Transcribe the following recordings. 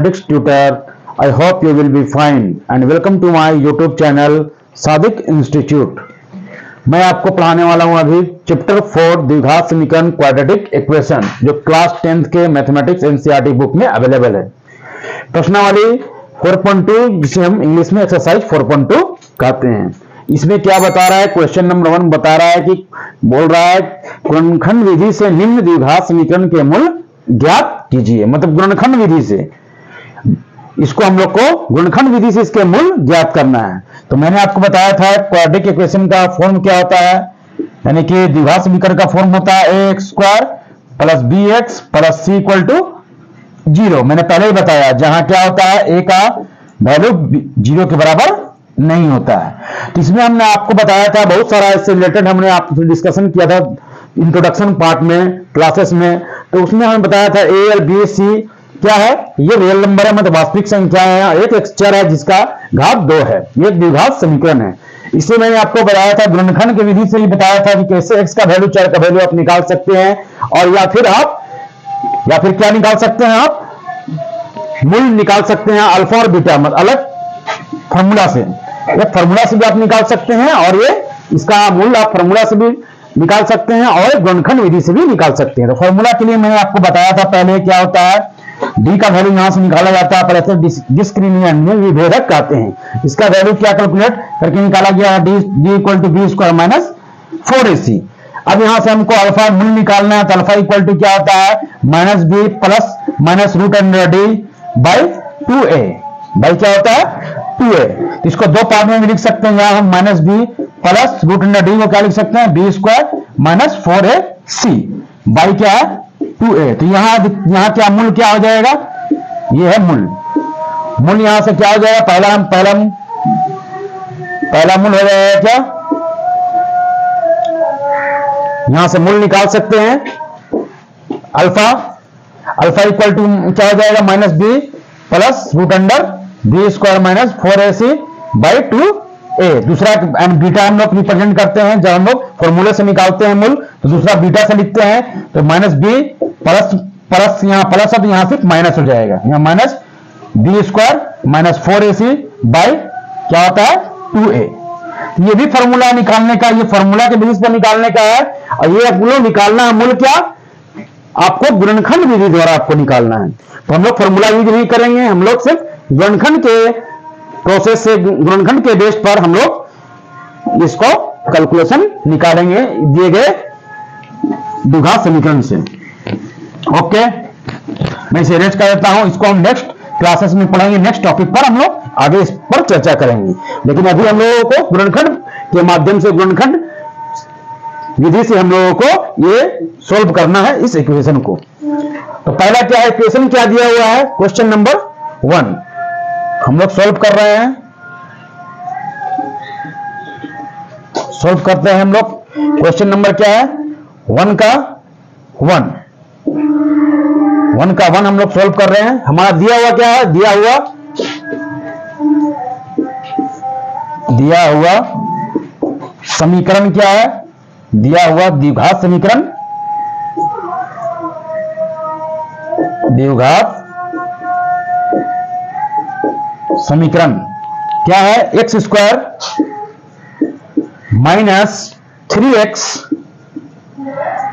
Mathematics tutor. I hope you will be fine and welcome to my YouTube channel Sadiq institute. मैं आपको पढ़ाने वाला हूं अभी चैप्टर 4 द्विघात समीकरण क्वाड्रेटिक इक्वेशन, जो क्लास 10th के मैथमेटिक्स एनसीईआरटी बुक में अवेलेबल है। प्रश्नावली 4.2, जिसे हम इंग्लिश में एक्सरसाइज 4.2 कहते हैं। इसमें क्या बता रहा है? क्वेश्चन नंबर 1 बता रहा है कि बोल रहा है गुणनखंड विधि से निम्न द्विघात समीकरण के मूल ज्ञात कीजिए। मतलब गुणनखंड विधि से इसको हम लोग को गुणनखंड विधि से इसके मूल ज्ञात करना है। तो मैंने आपको बताया था क्वाड्रेटिक इक्वेशन का फॉर्म क्या होता है, यानी कि द्विघात समीकरण का फॉर्म होता है ax square plus bx plus c equal to 0। मैंने पहले ही बताया, जहां क्या होता है a का वैल्यू 0 के बराबर नहीं होता है। तो इसमें हमने आपको बताया था बहुत सारा, इससे रिलेटेड हमने आपसे डिस्कशन किया था इंट्रोडक्शन पार्ट में क्लासेस में। तो उसमें हमने बताया था a और b c क्या है, ये रियल नंबर है, मतलब वास्तविक संख्या है। एक अक्षर है जिसका घात 2 है, ये द्विघात समीकरण है। इसे मैंने आपको बताया था गुणनखंड की विधि से ही बताया था कि कैसे x का वैल्यू, चर का वैल्यू आप निकाल सकते हैं, और या फिर क्या निकाल सकते हैं आप, मूल निकाल सकते हैं अल्फा और बीटा, मतलब अलग फॉर्मूला से, एक फॉर्मूला से भी आप निकाल सकते हैं, और ये इसका मूल आप फॉर्मूला से भी निकाल सकते हैं और गुणनखंड विधि से भी निकाल सकते हैं। तो फॉर्मूला के लिए मैंने आपको बताया था पहले क्या होता है, डी का वैल्यू यहां से निकाला जाता है, पर ऐसे डिस्क्रिमिनेंट में विभेदक कहते हैं। इसका वैल्यू क्या कैलकुलेट करके निकाला गया, D equal to B square minus 4ac। अब यहां से हमको अल्फा मूल निकालना है, तो अल्फा इक्वल टू क्या होता है, minus B plus minus root under D by 2a। By क्या होता है 2a। इसको दो पार्ट में भी लिख सकते हैं, यहां हम minus B plus root under D को क्या लिख सकते हैं, B square minus 4ac by क्या है 2a। तो यहां क्या मूल क्या हो जाएगा, ये है मूल यहां से क्या हो जाएगा, पहला मूल हो जाएगा क्या, यहां से मूल निकाल सकते हैं अल्फा इक्वल टू क्या हो जाएगा, minus B plus root under B square minus 4ac by 2a। दूसरा एंड बीटा हम लोग रिप्रेजेंट करते हैं, जब हम लोग फॉर्मूले से निकालते हैं मूल, तो दूसरा बीटा से लिखते हैं, तो माइनस बी प्लस यहाँ प्लस है तो यहां से माइनस हो जाएगा, यहाँ minus B square minus 4ac by क्या होता है 2a। ये भी फॉर्मूला निकालने का, ये फॉर्मूला के बेसिस पर निकालने का है, और ये आपको निकालना है मूल क्या, आपको गुणनखंड विधि द्वारा आपको निकालना है। तो हम लोग फॉर्मूला यूज नहीं करेंगे, हम लोग सिर्फ गुणनखंड के प्रोसेस से, गुणनखंड के बेस पर हम लोग इसको कैलकुलेशन निकालेंगे दिए गए द्विघात समीकरण से। ओके, मैं इसे रेस्ट कर देता हूं, इसको हम नेक्स्ट क्लासेस में पढ़ेंगे, नेक्स्ट टॉपिक पर हम लोग आगे इस पर चर्चा करेंगे। लेकिन अभी हम लोगों को गुणनखंड के माध्यम से, गुणनखंड विधि से हम लोगों को ये सोल्व करना है इस इक्वेशन को। तो पहला क्या है, इक्वेशन क्या दिया हुआ है, क्वेश्चन नंबर 1 हम लोग सोल्व कर रहे हैं, सोल्व करते हैं हम लोग। क्वेश्चन नंबर क्या है, 1 का 1 हम लोग सोल्व कर रहे हैं। हमारा दिया हुआ क्या है, दिया हुआ समीकरण क्या है, दिया हुआ द्विघात समीकरण, क्या है, X square minus 3x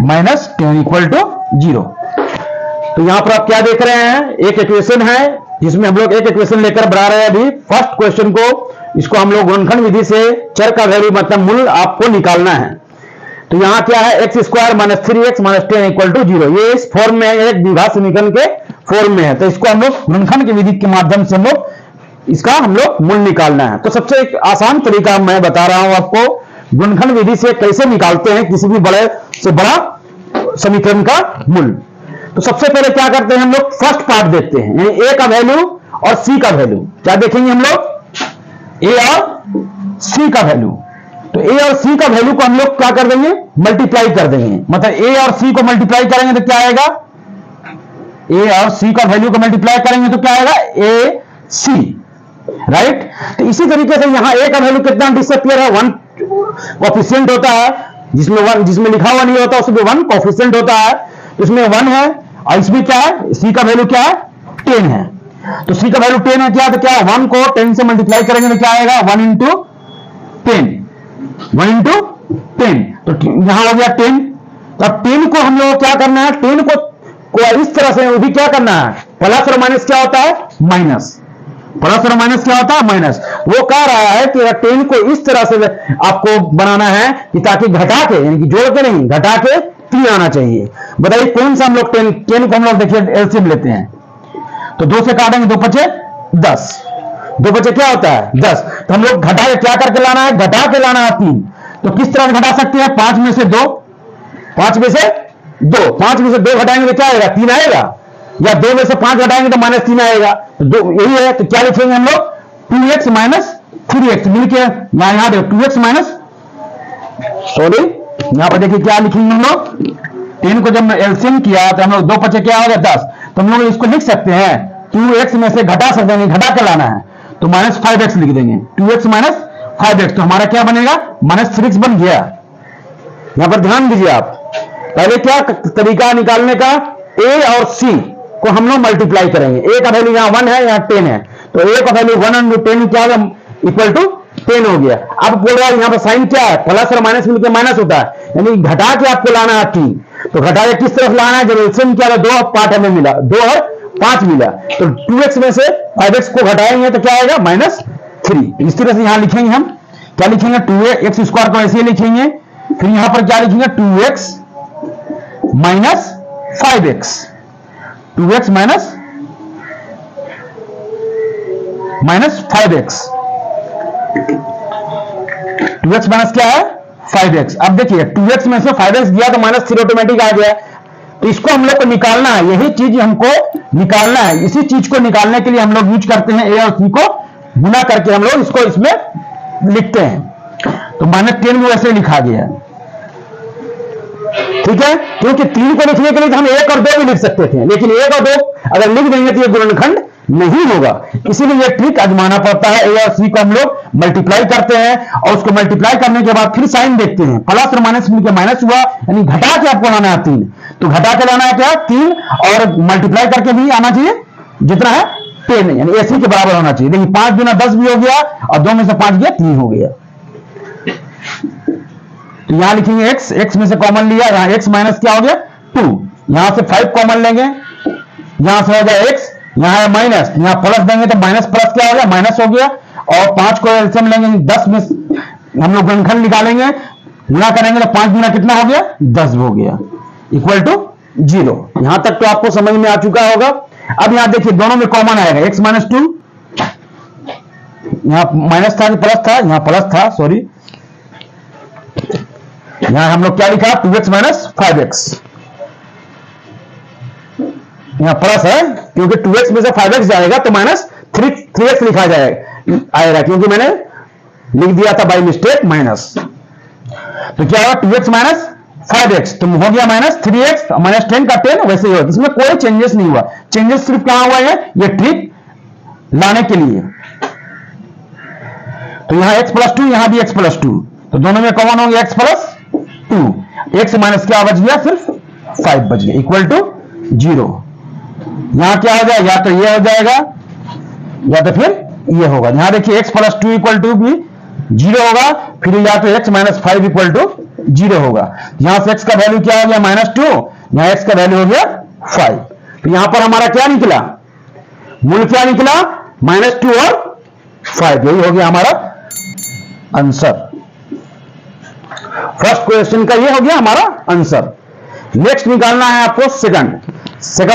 minus 10 equal to 0। तो यहां पर आप क्या देख रहे हैं, एक इक्वेशन है जिसमें हम लोग एक इक्वेशन लेकर बढ़ा रहे हैं अभी फर्स्ट क्वेश्चन को। इसको हम लोग गुणनखंड विधि से चर का वैल्यू, मतलब मूल आपको निकालना है। तो यहां क्या है, X square minus 3x minus 10 equal to 0, ये इस फॉर्म में एक द्विघात समीकरण के फॉर्म में है। तो इसको हम लोग गुणनखंड की विधि के माध्यम से हम लोग मूल निकालना है। तो सबसे एक आसान तरीका मैं बता रहा हूं आपको, गुणनखंड विधि से कैसे निकालते हैं किसी भी बड़े से बड़ा समीकरण का मूल। तो सबसे पहले क्या करते हैं, हम लोग फर्स्ट पार्ट देखते हैं, यानी ए का वैल्यू और सी का वैल्यू। क्या देखेंगे हम लोग, ए और सी का वैल्यू। तो ए और सी का वैल्यू को हम लोग क्या कर देंगे, मल्टीप्लाई कर देंगे। मतलब ए और सी को मल्टीप्लाई करेंगे तो क्या आएगा, ए और सी का वैल्यू को मल्टीप्लाई करेंगे तो क्या आएगा, ए सी, राइट। तो इसी तरीके से यहां ए का वैल्यू कितना डिसअपियर है, 1 कोएफिशिएंट होता है, जिसमें लिखा हुआ नहीं होता उसमें 1 कोएफिशिएंट होता है, इसमें 1 है, और इसमें क्या है, सी का वैल्यू क्या है 10 है। तो c का वैल्यू 10 है क्या, तो क्या 1 को 10 से मल्टीप्लाई करेंगे तो क्या आएगा 1 इंटू 10, 1 इंटू 10, तो यहां हो गया 10। तो अब 10 को हम लोग क्या करना है, 10 को इस तरह से भी क्या करना है, प्लस और माइनस क्या होता है माइनस, प्लस और माइनस क्या होता है माइनस। वो कह रहा है कि 10 को इस तरह से आपको बनाना है कि ताकि घटा के, यानी कि जोड़ के नहीं, घटा के 3 आना चाहिए। बताइए कौन सा हम लोग 10 को हम लोग देखिए एलसीएम लेते हैं, तो 2 से काटेंगे 2 पचे 10, 2 बचे क्या होता है 10। तो हम लोग घटा के क्या करके लाना है, घटा के लाना है 3। तो किस तरह घटा सकते हैं, 5 में से 2, 5 में से 2, 5 में से 2 घटाएंगे तो क्या आएगा 3 आएगा, या 2 में से 5 घटाएंगे तो -3 आएगा। तो यही है, तो क्या लिखेंगे हम लोग 2x माइनस 3x मिलके यहां देखो 2x माइनस, सॉरी यहां पर देखिए क्या लिखेंगे हम लोग, 10 को जब एलसीएम किया तो हम लोग 2 पचे क्या हो गया 10, तो हम लोग इसको लिख सकते हैं 2x में से घटा सकते हैं, घटा के लाना है तो -5x लिख देंगे, 2x माइनस 5x, तो हमारा क्या बनेगा -3x बन गया। यहां पर ध्यान दीजिए आप, पहले क्या तरीका निकालने का, a और c को हम लोग मल्टीप्लाई करेंगे, a का वैल्यू यहां 1 है, यहां 10 है, तो a का वैल्यू 1 इंटू 10 क्या होगा इक्वल टू 10 हो गया। अब बोल रहा है यहां पर साइन क्या है, प्लस और माइनस मिलकर माइनस होता है, यानी घटा के आपको लाना है 3, तो घटा के किस तरफ लाना है, जब एलसीएम क्या 2 पार्ट हमें मिला, 2 और 5 मिला, तो 2x में से 5x को घटाएंगे तो क्या आएगा -3। इस तरह से यहां लिखेंगे हम, क्या लिखेंगे 2x स्क्वायर को ऐसे ही लिखेंगे, फिर यहां पर क्या लिखेंगे 2x minus 5x, 2x minus 5x, 2x minus क्या है 5x। अब देखिए 2x में से 5x दिया तो -3 ऑटोमेटिक आ गया, तो इसको हम लोग को निकालना है, यही चीज हमको निकालना है। इसी चीज को निकालने के लिए हम लोग यूज करते हैं a और c को गुना करके हम लोग इसको इसमें लिखते हैं, तो -10 में वैसे लिखा गया, ठीक है। क्योंकि 3 को लिखने के लिए तो हम 1 और 2 भी लिख सकते थे, लेकिन 1 और 2 अगर लिख देंगे तो ये गुणनखंड नहीं होगा, इसीलिए ये ट्रिक आजमाना पड़ता है। a और c को हम लोग मल्टीप्लाई करते हैं और उसको मल्टीप्लाई करने के बाद फिर साइन देखते हैं, प्लस और माइनस मिलकर माइनस हुआ, यानी घटा के आपको लाना है 3, तो घटा के लाना है क्या 3, और मल्टीप्लाई करके भी आना चाहिए जितना है 10, यानी ac के बराबर होना चाहिए। देखिए 5 गुना 10 भी हो गया और 2 में से 5 गया 3 हो गया। तो यहां लिखेंगे x में से कॉमन लिया, यहां x माइनस क्या हो गया 2, यहां से 5 कॉमन लेंगे, यहां से हो गया x, यहां है माइनस, यहां प्लस देंगे तो माइनस प्लस क्या हो गया माइनस हो गया, और 5 को एलसीएम लेंगे 10 में हम लोग गुणनखंड निकालेंगे, गुणा करेंगे तो 5 गुना कितना हो गया 10 हो गया, इक्वल टू 0। यहां तक तो आपको समझ में आ चुका होगा। अब यहां देखिए दोनों में कॉमन आएगा x माइनस 2, यहां माइनस था कि प्लस था, यहां प्लस था सॉरी, यहां हम लोग क्या लिखा 2x माइनस 5x, यहां प्लस है क्योंकि 2x में से 5x जाएगा तो -3x लिखा आएगा, क्योंकि मैंने लिख दिया था बाय मिस्टेक माइनस, तो क्या होगा 2x माइनस 5x, तो हो गया -3x, -10 का 10 वैसे ही होगा, इसमें कोई चेंजेस नहीं हुआ, चेंजेस सिर्फ कहां हुआ है ये ट्रिक लाने के लिए। तो यहां x प्लस 2, यहां भी x प्लस 2, तो दोनों में कॉमन हो गया x प्लस 2, x माइनस क्या बच गया सिर्फ 5 बच गया, इक्वल टू 0। यहां क्या हो जाएगा, या तो ये हो जाएगा या तो फिर ये होगा। यहां देखिए x प्लस 2 इक्वल टू भी 0 होगा, फिर या तो x माइनस 5 इक्वल टू 0 होगा। यहां से x का वैल्यू क्या हो गया -2, यहां x का वैल्यू हो गया 5, तो यहां पर हमारा क्या निकला, मूल क्या निकला -2 और 5, यही हो गया हमारा आंसर। फर्स्ट क्वेश्चन का ये हो गया हमारा आंसर। नेक्स्ट निकालना है आपको सेकंड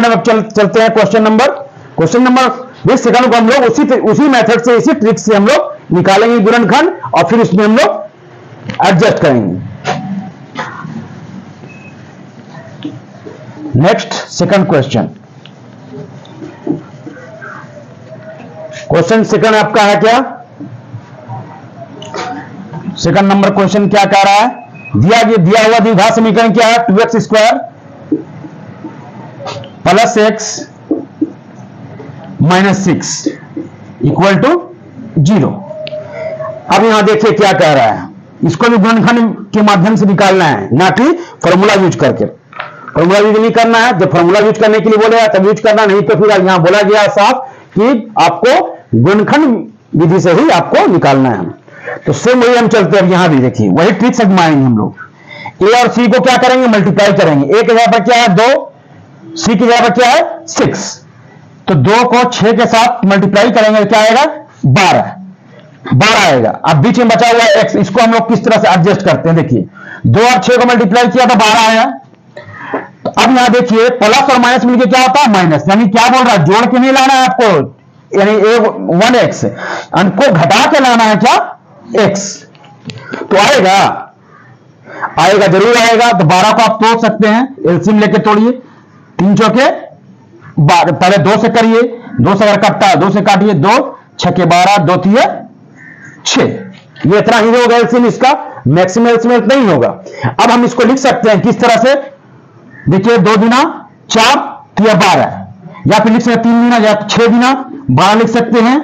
अब चलते हैं क्वेश्चन नंबर इस सेकंड को हम लोग उसी मेथड से, इसी ट्रिक से हम लोग निकालेंगे गुणनखंड, और फिर उसमें हम लोग एडजस्ट करेंगे। नेक्स्ट सेकंड क्वेश्चन सेकंड आपका है क्या, सेकंड नंबर क्वेश्चन क्या कह रहा है, दिया हुआ द्विघात समीकरण क्या है 2x square plus x minus 6 equal to 0। अब यहां देखिए क्या कह रहा है, इसको भी गुणनखंड के माध्यम से निकालना है, ना कि फॉर्मूला यूज करके। फॉर्मूला यूज नहीं करना है, जब फॉर्मूला यूज करने के लिए बोलेगा तब यूज करना, नहीं तो फिर यहां बोला गया साफ कि आपको गुणनखंड विधि से ही आपको निकालना है। तो सेम वही हम चलते हैं, अब यहां भी देखिए वही ट्रिक्स आजमाएंगे हम लोग। ए और सी को क्या करेंगे, मल्टीप्लाई करेंगे। ए के जगह पर क्या है 2, सी की जगह पर क्या है 6, तो 2 को 6 के साथ मल्टीप्लाई करेंगे क्या आएगा 12 आएगा। अब बीच में बचा हुआ एक्स, इसको हम लोग किस तरह से एडजस्ट करते हैं, देखिए 2 और 6 को मल्टीप्लाई किया तो 12 आया। तो अब यहां देखिए प्लस और माइनस मिलकर क्या होता है माइनस, यानी क्या बोल रहा है जोड़ के नहीं लाना है आपको, यानी ए 1x को घटा के लाना है क्या x, तो आएगा जरूर आएगा। तो 12 को आप तोड़ सकते हैं, एलसीएम लेके तोड़िए, 3 चौके 12, पहले 2 से करिए, 2 से अगर कटता है 2 से काटिए, 2 छके 12, 2 तिये 6, ये इतना ही होगा एलसीएम इसका, मैक्सिमम एलसीएम इतना ही होगा। अब हम इसको लिख सकते हैं किस तरह से, देखिए 2 दूना 4 तिया 12, या फिर लिख सकते 3 दूना या 6 दूना 12 लिख सकते हैं,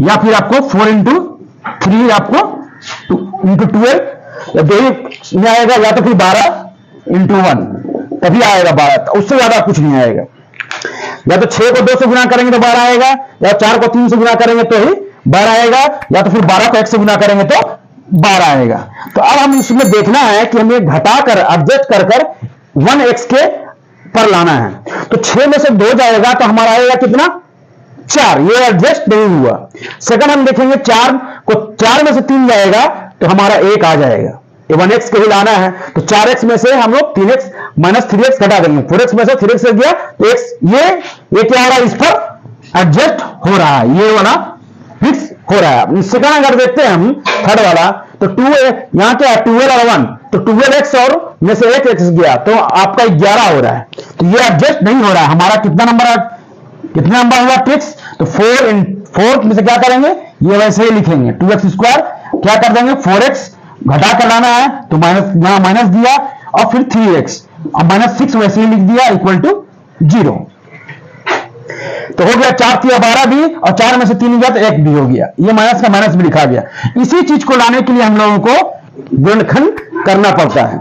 या फिर आपको 4 इंटू 3 आपको इंटू 12 में आएगा, या तो फिर 12 इंटू 1 तभी आएगा 12, उससे ज्यादा कुछ नहीं आएगा। या तो 6 को 2 से गुना करेंगे तो 12 आएगा, या 4 को 3 से गुना करेंगे तो ही 12 आएगा, या तो फिर 12 को 1 से गुना करेंगे तो 12 आएगा। तो अब हम इसमें देखना है कि हमें घटाकर एडजस्ट कर 1x के पर लाना है। तो 6 में से 2 जाएगा तो हमारा आएगा कितना 4, ये एडजस्ट नहीं हुआ। सेकंड हम देखेंगे 4 को 4 में से 3 जाएगा तो हमारा 1 आ जाएगा, ये 1x के ही लाना है। तो 4x में से हम लोग 3x माइनस 3x घटा देंगे, 4x में से 3x से गया तो x, ये क्या हो रहा है इस पर एडजस्ट हो रहा है, ये वाला फिक्स हो रहा है। सेकंड अगर देखते हैं हम थर्ड वाला, तो 2 यहां क्या है 12 और 1, तो 12x और में से 1x गया तो आपका 11 हो रहा है, तो ये एडजस्ट नहीं हो रहा है। हमारा कितना नंबर हुआ ट्रिक्स, तो 4 में से क्या करेंगे, ये वैसे ही लिखेंगे 2x स्क्वायर, क्या कर देंगे 4x घटा कर लाना है, तो यहां माइनस दिया और फिर 3x और -6 वैसे ही लिख दिया इक्वल टू 0। तो हो गया 4 तिया 12 भी, और 4 में से 3 गया तो 1 भी हो गया, ये माइनस का माइनस भी लिखा गया। इसी चीज को लाने के लिए हम लोगों को गुणनखंड करना पड़ता है।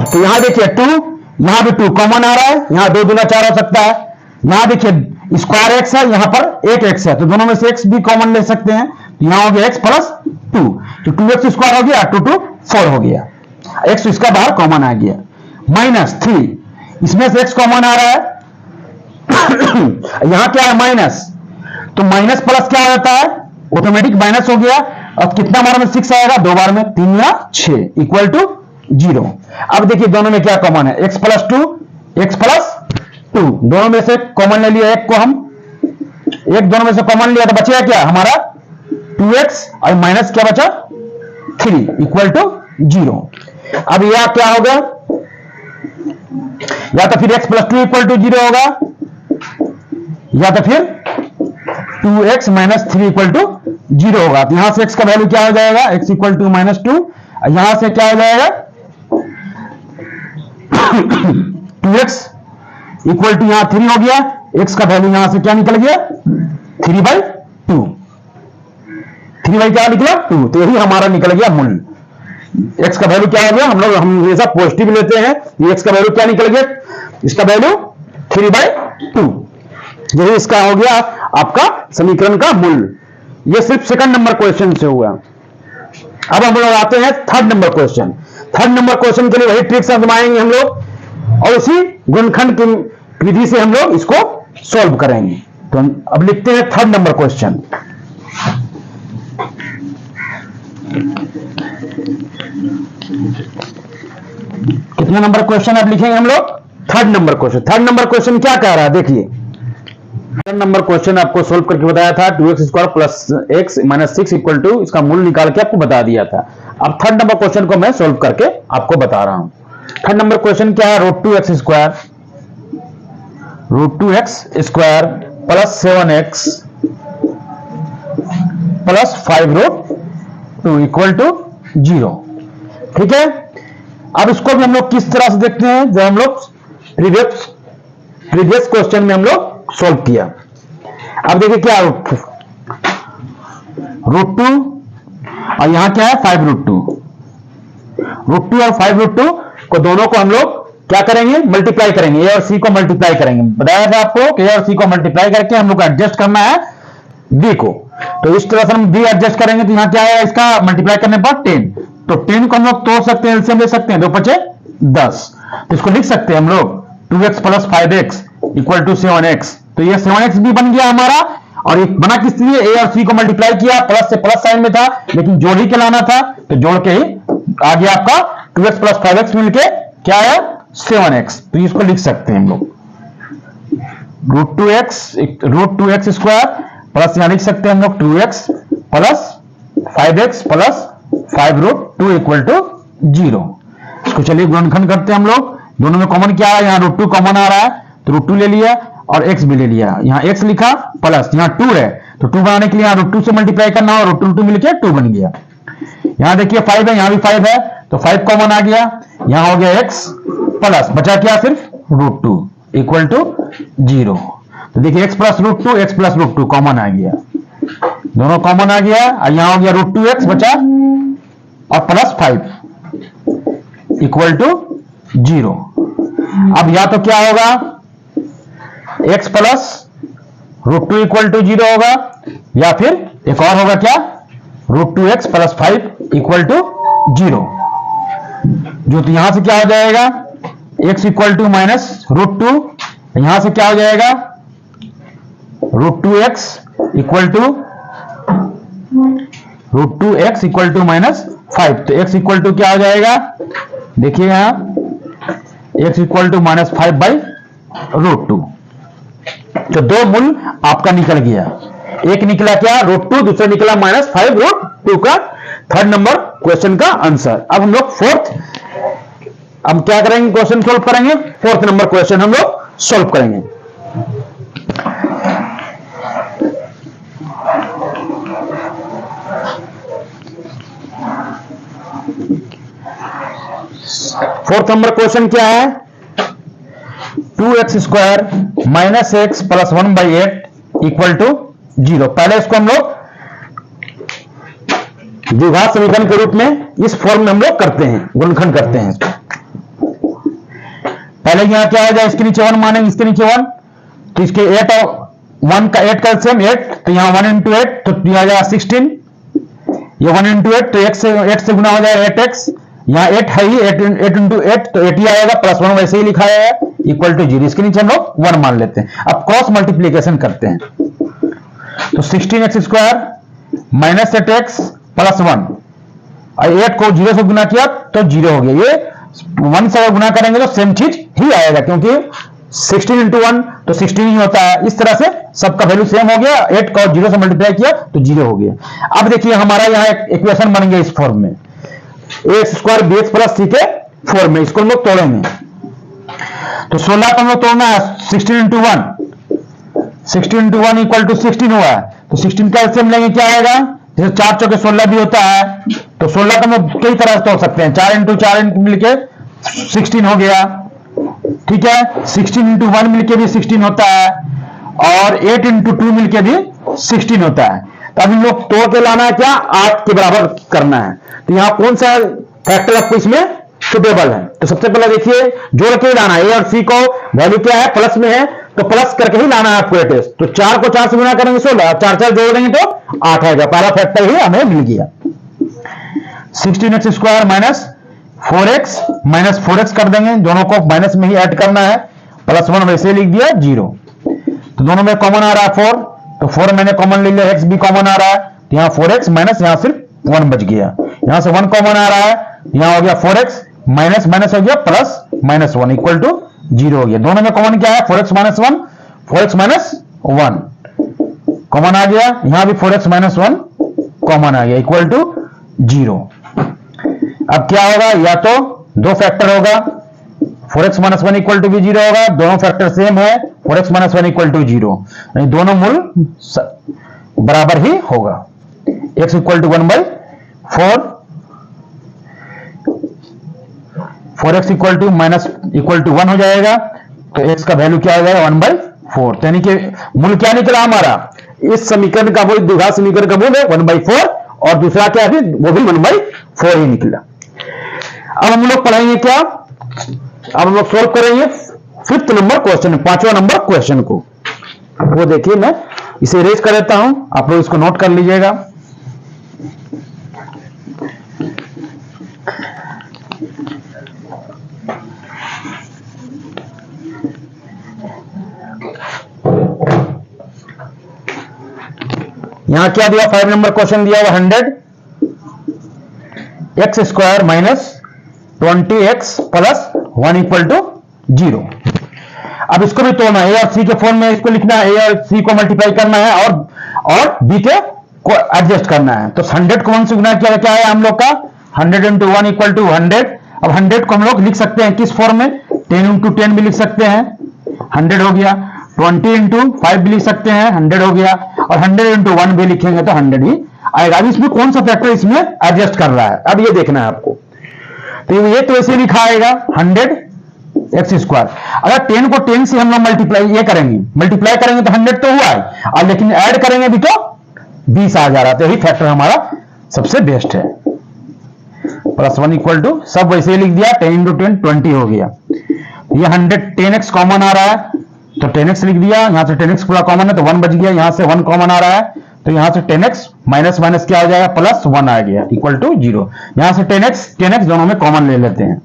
तो यहां देखिए 2, यहां भी 2 कॉमन आ रहा है, यहां 2 दूना 4 हो सकता है। यहां देखिए स्क्वायर x है, यहां पर 8x है, तो दोनों में से x भी कॉमन ले सकते हैं, यहां हो गया x प्लस 2, तो 2x स्क्वायर हो गया, 2 2 4 हो गया, x इसका बाहर कॉमन आ गया। -3, इसमें से x कॉमन आ रहा है, यहां क्या है माइनस, तो माइनस प्लस क्या होता है ऑटोमेटिक माइनस हो गया, और कितना बार में 6 आएगा, 2 बार में 3 या 6 इक्वल टू 0। अब देखिए दोनों में क्या कॉमन है, x प्लस 2, दोनों में से कॉमन ले लिया, एक को हम एक दोनों में से कॉमन लिया तो बचेगा क्या हमारा 2x, और माइनस क्या बचा 3 इक्वल टू 0। अब यह क्या होगा, या तो फिर x प्लस 2 इक्वल टू 0 होगा, या तो फिर 2x माइनस 3 इक्वल टू 0 होगा। तो यहां से x का वैल्यू क्या हो जाएगा, x इक्वल टू -2, यहां से क्या हो जाएगा 2x इक्वल टू यहां 3 हो गया, x का वैल्यू यहां से क्या निकल गया 3/2, 3 क्या निकला 2, तो यही हमारा निकल गया मूल। x का वैल्यू क्या हो गया, हम हमेशा पॉजिटिव लेते हैं, ये x का वैल्यू क्या निकल गया, इसका वैल्यू 3/2, यही इसका हो गया आपका समीकरण का मूल। ये सिर्फ सेकंड नंबर क्वेश्चन से हुआ। अब हम लोग आते हैं third number question. Third number question के लिए वही ट्रिक्स आजमाएंगे हम लोग, और उसी गुणनखंड की विधि से हम लोग इसको सॉल्व करेंगे। तो हम अब लिखते हैं थर्ड नंबर क्वेश्चन। कितना नंबर क्वेश्चन अब लिखेंगे हम लोग, third number question. Third number question क्या कह रहा है, देखिए थर्ड नंबर क्वेश्चन आपको सोल्व करके बताया था 2x square plus x minus 6 equal to, इसका मूल निकाल के आपको बता दिया था। अब थर्ड नंबर क्वेश्चन को मैं सोल्व करके आपको बता रहा हूं। थर्ड नंबर क्वेश्चन क्या है, √2x square plus 7x plus 5√2 equal to 0। ठीक है, अब इसको भी हम लोग किस तरह से देखते हैं, जो हम लोग प्रीवियस क्वेश्चन में हम लोग सॉल्व किया। अब देखिए क्या √2 और यहां क्या है 5√2, √2 और 5√2 को दोनों को हम लोग क्या करेंगे, मल्टीप्लाई करेंगे, ए और सी को मल्टीप्लाई करेंगे। बताया था आपको कि ए और सी को मल्टीप्लाई करके हम लोग एडजस्ट करना है बी को। तो इस तरह से हम बी एडजस्ट करेंगे तो यहां क्या है, इसका मल्टीप्लाई करने पर 10, तो 10 को हम लोग तोड़ सकते हैं, एलसीएम ले सकते हैं, 2 × 5 = 10। तो इसको लिख सकते हैं हम लोग 2x + 5x = 7x। तो ये 7x भी बन गया हमारा। और एक बना किस लिए, ए और सी को मल्टीप्लाई किया, प्लस से प्लस साइन में था लेकिन जोड़ ही के लाना था, तो जोड़ के ही आ गया आपका 2x + 5x मिलके क्या है, 7x। तो इसको लिख सकते हैं हम लोग √2x प्लस यहां लिख सकते हैं हम लोग 2x + 5x + 5√2 = 0। इसको चलिए गुणनखंड करते हैं हम लोग। दोनों में कॉमन क्या है, यहाँ √2 कॉमन आ रहा है तो √2 ले लिया और x भी ले लिया। यहाँ x लिखा प्लस यहाँ 2 है तो 2 बनाने के लिए यहाँ √2 से मल्टीप्लाई करना और √2 मिलके 2 बन गया। यहाँ देखिए 5 है, यहाँ भी 5 है तो 5 कॉमन आ गया। यहाँ हो गया x प्लस बचा क्या, सिर्फ √2 = 0। तो देखिए x + √2 कॉमन आ गया, दोनों कॉमन आ गया। यहाँ हो गया √2x बचा और प्लस 5 = 0। अब या तो क्या होगा, x + √2 = 0 होगा, या फिर एक और होगा क्या, √2x + 5 = 0। जो तो यहां से क्या हो जाएगा, x = -√2, यहां से क्या हो जाएगा, √2x -5। तो x इक्वल टू क्या हो जाएगा, देखिए यहां x = -5/√2। तो दो मूल आपका निकल गया, एक निकला क्या √2, दूसरा निकला -5/√2 का थर्ड नंबर क्वेश्चन का आंसर। अब हम लोग हम क्या करेंगे, क्वेश्चन सोल्व करेंगे। फोर्थ नंबर क्वेश्चन हम लोग सोल्व करेंगे। फोर्थ नंबर क्वेश्चन क्या है, 2x² - x + 1/8 = 0। पहले इसको हम लोग द्विघात समीकरण के रूप में इस फॉर्म में हम लोग करते हैं, गुणनखंड करते हैं। पहले यहां क्या हो जाए, इसके नीचे 1 मानेंगे, इसके नीचे 1, तो इसके 8 और 1 का 8 का एलसीएम 8, तो यहां 1 × 8 तो दिया जाएगा 16। ये 1 × 8 तो 8 से गुना हो जाएगा 8x। यहाँ 8 है ही, 8 × 8 तो 8 ही आएगा, प्लस 1 वैसे ही लिखा है =0। इसके नीचे हम लोग 1 मान लेते हैं। अब क्रॉस मल्टीप्लीकेशन करते हैं, तो 16x² - 8x + 1, 8 को 0 से गुना किया तो 0 हो गया। ये 1 से गुना करेंगे तो सेम चीज ही आएगा, क्योंकि 16 × 1 तो 16 ही होता है। इस तरह से सबका वैल्यू सेम हो गया, 8 को 0 से मल्टीप्लाई किया तो 0 हो गया। अब देखिए हमारा यहाँ एक इक्वेशन बन गया इस फॉर्म में, ax² bx + c के फॉर्म में। इसको हम लोग तोड़ेंगे तो 16 को हम लोग तोड़ना है, 16 × 1 = 16 हुआ है, तो 16 का एलसीएम लेंगे, क्या आएगा, जैसे 4 × 4 = 16 भी होता है, तो 16 को हम कई तरह से तोड़ सकते हैं। 4 × 4 मिलके 16 हो गया, ठीक है। 16 × 1 मिलके भी 16 होता है, और 8 × 2 मिलके भी 16 होता है। तो अब हम लोग तोड़ के लाना है, क्या 8 के बराबर करना है। तो यहाँ कौन सा फैक्टर आपको इसमें सुटेबल है, तो सबसे पहले देखिए जोड़ के लाना है। ए और सी को वैल्यू क्या है, प्लस में है, तो प्लस करके ही लाना है आपको एटेस। तो 4 को 4 से गुना करेंगे 16, 4 जोड़ देंगे तो 8 आएगा। पहला फैक्टर ही हमें मिल गया। 16x² - 4x - 4x कर देंगे, दोनों को माइनस में ही ऐड करना है, +1 वैसे लिख दिया 0। तो दोनों में कॉमन आ रहा है 4, तो 4 मैंने कॉमन ले लिया, x भी कॉमन आ रहा है, तो यहाँ 4x माइनस यहाँ सिर्फ 1 बच गया। यहाँ से 1 कॉमन आ रहा है, यहाँ हो गया 4x माइनस माइनस हो गया प्लस -1 = 0 हो गया। दोनों में कॉमन क्या है, 4x - 1, 4x - 1 कॉमन आ गया, यहाँ भी 4x - 1 कॉमन आ गया = 0। अब क्या होगा, या तो दो फैक्टर होगा, 4x - 1 = 0 होगा, दोनों फैक्टर सेम है, 4x - 1 = 0, दोनों मूल बराबर ही होगा। x = 1/4, 4x = 1 हो जाएगा, तो x का वैल्यू क्या हो जाएगा 1/4। यानी कि मूल क्या निकला हमारा, इस समीकरण का मूल, द्विघात समीकरण का मूल है 1/4, और दूसरा क्या है, वो भी 1/4 ही निकला। अब हम लोग पढ़ेंगे क्या, अब हम लोग सोल्व करेंगे 5th नंबर क्वेश्चन, 5वां नंबर क्वेश्चन को। वो देखिए, मैं इसे इरेज कर देता हूं, आप लोग इसको नोट कर लीजिएगा। यहां क्या दिया, 5 नंबर क्वेश्चन दिया हुआ 100x² minus 20x plus 1 equal to 0। अब इसको भी तोड़ना है, ए और सी के फॉर्म में इसको लिखना है, ए और सी को मल्टीप्लाई करना है और बी के को एडजस्ट करना है। तो 100 को 1 से गुना किया, क्या है हम लोग का 100 इंटू 1 इक्वल टू 100। अब 100 को हम लोग लिख सकते हैं किस फॉर्म में, 10 इंटू 10 भी लिख सकते हैं, 100 हो गया। 20 इंटू 5 भी लिख सकते हैं, 100 हो गया। और 100 इंटू 1 भी लिखेंगे तो 100 ही आएगा। अब इसमें कौन सा फैक्टर इसमें एडजस्ट कर रहा है, अब ये देखना है आपको। तो ये तो ऐसे लिखा आएगा 100x²। अगर 10 को 10 से हम लोग मल्टीप्लाई करेंगे तो 100 तो हुआ है, और लेकिन ऐड करेंगे भी तो 20 आ जा रहा है। तो यही फैक्टर हमारा सबसे बेस्ट है। प्लस 1 इक्वल टू, सब वैसे ही लिख दिया, 10 इंटू 10 20 हो गया। ये 10x कॉमन आ रहा है तो 10x लिख दिया, यहां से 10x पूरा कॉमन है तो 1 बच गया, यहां से 1 कॉमन आ रहा है तो यहां से 10x माइनस माइनस क्या हो जाएगा, प्लस 1 आ गया इक्वल टू 0। यहां से 10x दोनों में कॉमन ले लेते हैं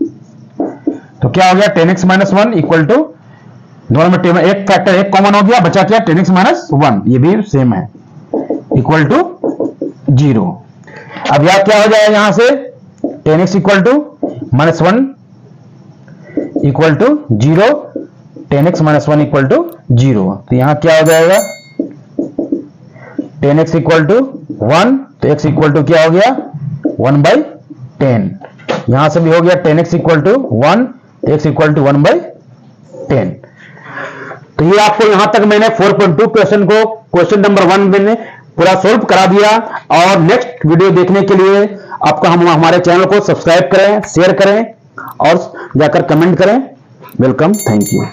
तो क्या हो गया, 10x माइनस 1 इक्वल टू, दोनों में एक फैक्टर एक कॉमन हो गया, बचा क्या 10x माइनस 1, ये भी सेम है, इक्वल टू 0। अब यहां क्या हो जाएगा, यहां से 10x equal to minus 1 equal to 0, 10x minus 1 equal to 0। तो यहां क्या हो जाएगा, 10x इक्वल टू 1, तो x इक्वल टू क्या हो गया 1/10। यहां से भी हो गया 10x इक्वल टू 1, तो x इक्वल टू 1/10। तो ये आपको यहां तक मैंने 4.2 क्वेश्चन को क्वेश्चन नंबर 1 मैंने पूरा सोल्व करा दिया। और नेक्स्ट वीडियो देखने के लिए आपको हमारे चैनल को सब्सक्राइब करें, शेयर करें और जाकर कमेंट करें। Welcome, thank you.